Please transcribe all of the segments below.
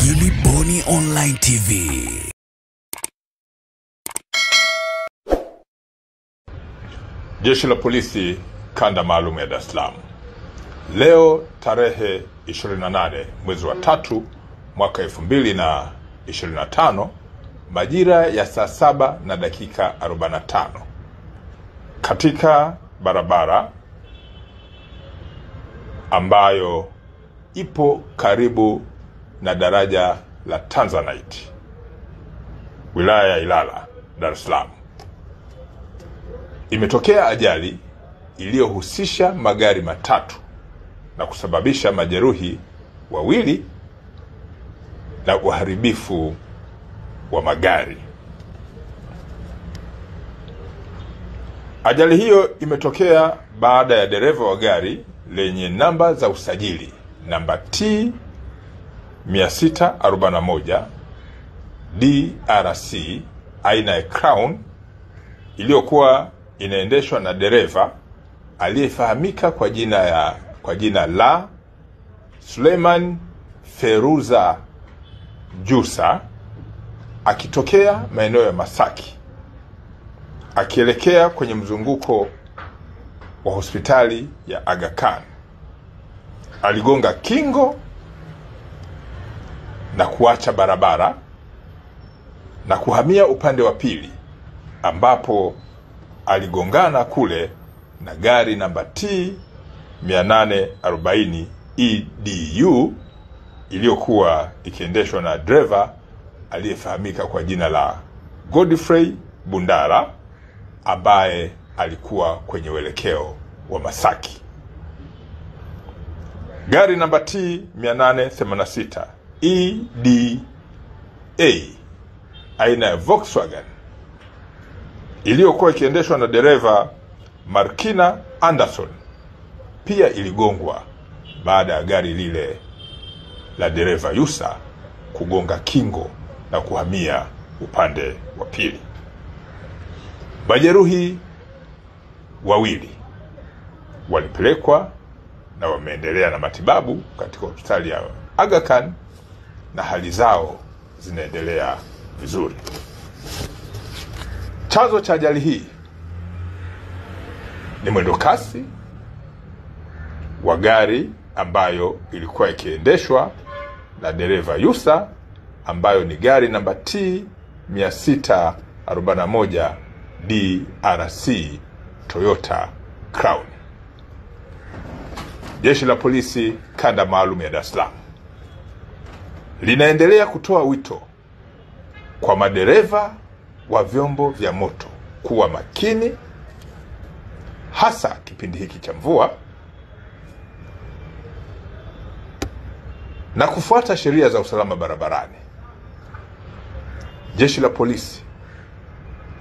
Gilly Bonny Online TV. Jeshi la Polisi Kanda Maalum ya Dar es Salaam. Leo tarehe 28 mwezi wa 3 mwaka 2025 majira ya saa 7 na dakika 45 katika barabara ambayo ipo karibu na daraja la Tanzanite, wilaya ya Ilala, Dar es Salaam, imetokea ajali iliyohusisha magari matatu na kusababisha majeruhi wawili na uharibifu wa magari. Ajali hiyo imetokea baada ya dereva wa gari lenye namba za usajili namba T 641 DRC aina ya Crown iliyokuwa inaendeshwa na dereva aliyefahamika kwa jina la Suleiman Feruza Jusa, akitokea maeneo ya Masaki akielekea kwenye mzunguko wa hospitali ya Aga Khan. Aligonga kingo na kuacha barabara na kuhamia upande wa pili, ambapo aligongana kule na gari namba T 840 EDU iliyokuwa ikiendeshwa na driver aliyefahamika kwa jina la Godfrey Bundara, ambaye alikuwa kwenye uelekeo wa Masaki. Gari namba T 886 EDA aina ya Volkswagen iliyokuwa ikiendeshwa na dereva Markina Anderson pia iligongwa baada ya gari lile la dereva Yusa kugonga kingo na kuhamia upande wa pili. Majeruhi wawili walipelekwa na wameendelea na matibabu katika hospitali ya Aga Khan na hali zao zinaendelea vizuri. Chanzo cha ajali hii ni mwendo kasi wa gari ambayo ilikuwa ikiendeshwa na dereva Yusa, ambayo ni gari namba T 641 DRC Toyota Crown. Jeshi la Polisi Kanda Maalum ya Dar es Salaam linaendelea kutoa wito kwa madereva wa vyombo vya moto kuwa makini, hasa kipindi hiki cha mvua, na kufuata sheria za usalama barabarani. Jeshi la Polisi,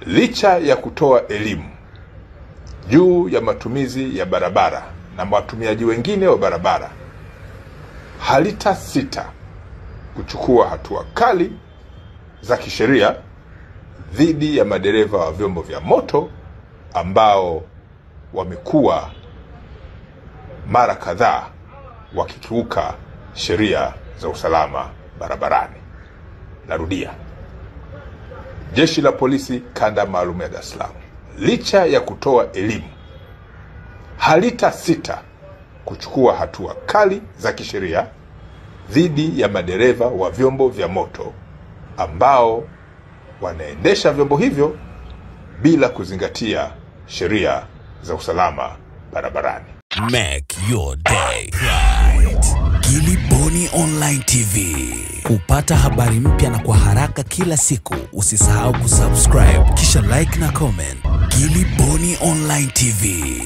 licha ya kutoa elimu juu ya matumizi ya barabara na watumiaji wengine wa barabara, halitasita kuchukua hatua kali za kisheria dhidi ya madereva wa vyombo vya moto ambao wamekuwa mara kadhaa wakikiuka sheria za usalama barabarani. Narudia, Jeshi la Polisi Kanda Maalum ya Dar es Salaam, licha ya kutoa elimu, halitasita kuchukua hatua kali za kisheria dhidi ya madereva wa vyombo vya moto ambao wanaendesha vyombo hivyo bila kuzingatia sheria za usalama barabarani. Make your day right. Gilly Bonny Online TV. Kupata habari mpya na kwa haraka kila siku, usisahau kusubscribe kisha like na comment. Gilly Bonny Online TV.